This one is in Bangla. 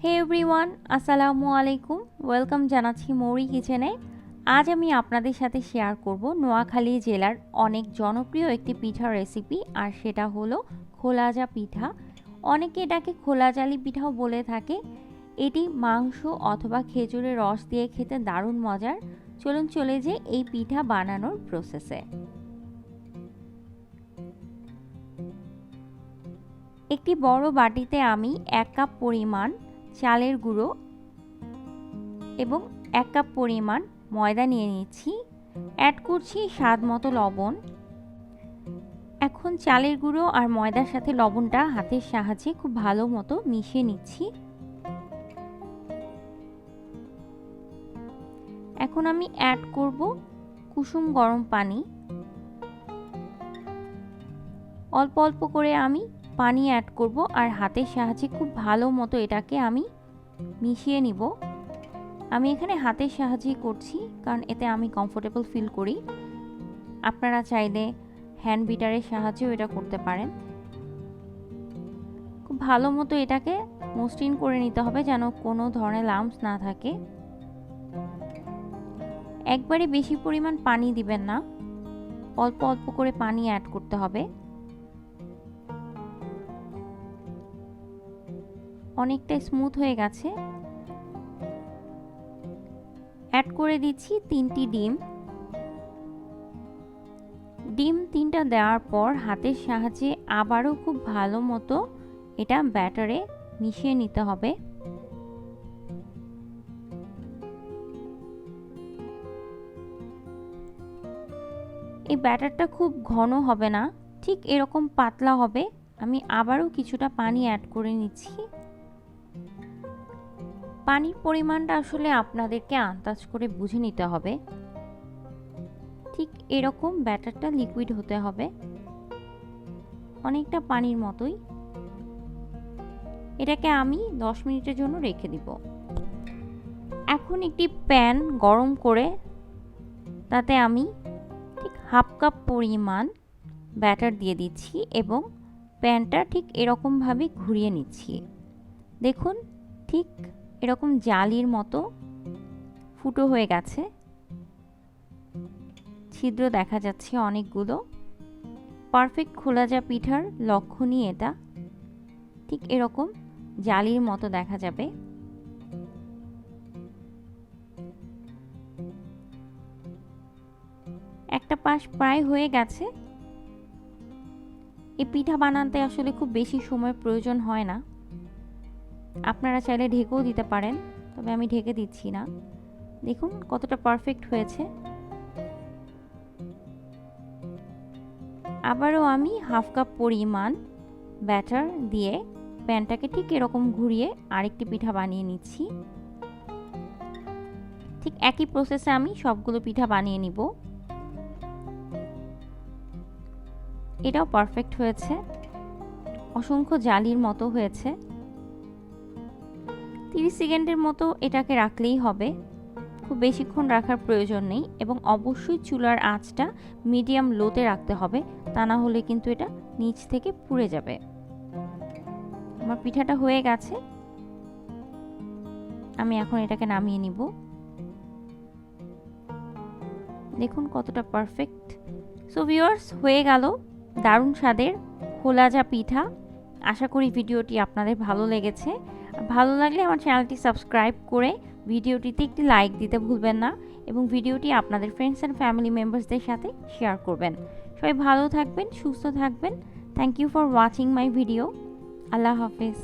হে এভরিওয়ান, আসসালামু আলাইকুম। ওয়েলকাম জানাচ্ছি মৌরি কিচেনে। আজ আমি আপনাদের সাথে শেয়ার করব নোয়াখালী জেলার অনেক জনপ্রিয় একটি পিঠার রেসিপি, আর সেটা হলো খোলাজা পিঠা। অনেকে এটাকে খোলাজালি পিঠাও বলে থাকে। এটি মাংস অথবা খেজুরের রস দিয়ে খেতে দারুণ মজার। চলুন চলে যাই এই পিঠা বানানোর প্রসেসে। একটি বড় বাটিতে আমি 1 কাপ পরিমাণ চালের গুঁড়ো এবং 1 কাপ পরিমাণ ময়দা নিয়ে নিচ্ছি। অ্যাড করছি স্বাদ মতো লবণ। এখন চালের গুঁড়ো আর ময়দার সাথে লবণটা হাতের সাহায্যে খুব ভালো মতো মিশিয়ে নিচ্ছি। এখন আমি অ্যাড করব কুসুম গরম পানি। অল্প অল্প করে আমি পানি অ্যাড করব আর হাতের সাহায্যে খুব ভালো মতো এটাকে আমি মিশিয়ে নিব। আমি এখানে হাতের সাহায্যেই করছি কারণ এতে আমি কমফোর্টেবল ফিল করি। আপনারা চাইলে হ্যান্ড বিটারের সাহায্যেও এটা করতে পারেন। খুব ভালো মতো এটাকে মসৃণ করে নিতে হবে যেন কোনো ধরনের লাম্পস না থাকে। একবারে বেশি পরিমাণ পানি দিবেন না, অল্প অল্প করে পানি অ্যাড করতে হবে। অনেকটা স্মুথ হয়ে গেছে। অ্যাড করে দিচ্ছি 3টি ডিম। ডিম 3টা দেওয়ার পর হাতের সাহায্যে আবারও খুব ভালো মতো এটা ব্যাটারে মিশিয়ে নিতে হবে। এই ব্যাটারটা খুব ঘন হবে না, ঠিক এরকম পাতলা হবে। আমি আবারও কিছুটা পানি অ্যাড করে নিচ্ছি। পানির পরিমাণটা আসলে আপনাদেরকে আন্দাজ করে বুঝে নিতে হবে। ঠিক এরকম ব্যাটারটা লিকুইড হতে হবে, অনেকটা পানির মতোই। এটাকে আমি 10 মিনিটের জন্য রেখে দিব। এখন একটি প্যান গরম করে তাতে আমি ঠিক 1/2 কাপ পরিমাণ ব্যাটার দিয়ে দিচ্ছি এবং প্যানটা ঠিক এরকমভাবে ঘুরিয়ে নিচ্ছি। দেখুন ঠিক এরকম জালির মতো ফুটো হয়ে গেছে, ছিদ্র দেখা যাচ্ছে অনেকগুলো। পারফেক্ট খোলাজা পিঠার লক্ষণই এটা, ঠিক এরকম জালির মতো দেখা যাবে। একটা পাশ প্রায় হয়ে গেছে। এই পিঠা বানাতে আসলে খুব বেশি সময়ের প্রয়োজন হয় না। আপনারা চাইলে ঢেকেও দিতে পারেন, তবে আমি ঢেকে দিচ্ছি না। দেখুন কতটা পারফেক্ট হয়েছে। আবারও আমি 1/2 কাপ পরিমাণ ব্যাটার দিয়ে প্যানটাকে ঠিক এরকম ঘুরিয়ে আরেকটি পিঠা বানিয়ে নিচ্ছি। ঠিক একই প্রসেসে আমি সবগুলো পিঠা বানিয়ে নিব। এটাও পারফেক্ট হয়েছে, অসংখ্য জালির মতো হয়েছে। 30 সেকেন্ডের মতো এটাকে রাখলেই হবে, খুব বেশিক্ষণ রাখার প্রয়োজন নেই। এবং অবশ্যই চুলার আঁচটা মিডিয়াম লোতে রাখতে হবে, তা না হলে কিন্তু এটা নিচ থেকে পুড়ে যাবে। আমার পিঠাটা হয়ে গেছে, আমি এখন এটাকে নামিয়ে নিব। দেখুন কতটা পারফেক্ট। সো ভিউয়ার্স, হয়ে গেল দারুণ স্বাদের খোলাজা পিঠা। আশা করি ভিডিওটি আপনাদের ভালো লেগেছে। ভালো লাগলে আমার চ্যানেলটি সাবস্ক্রাইব করে ভিডিওটিতে একটি লাইক দিতে ভুলবেন না এবং ভিডিওটি আপনাদের ফ্রেন্ডস অ্যান্ড ফ্যামিলি মেম্বার্সদের সাথে শেয়ার করবেন। সবাই ভালো থাকবেন, সুস্থ থাকবেন। Thank you for watching my video. আল্লাহ হাফেজ।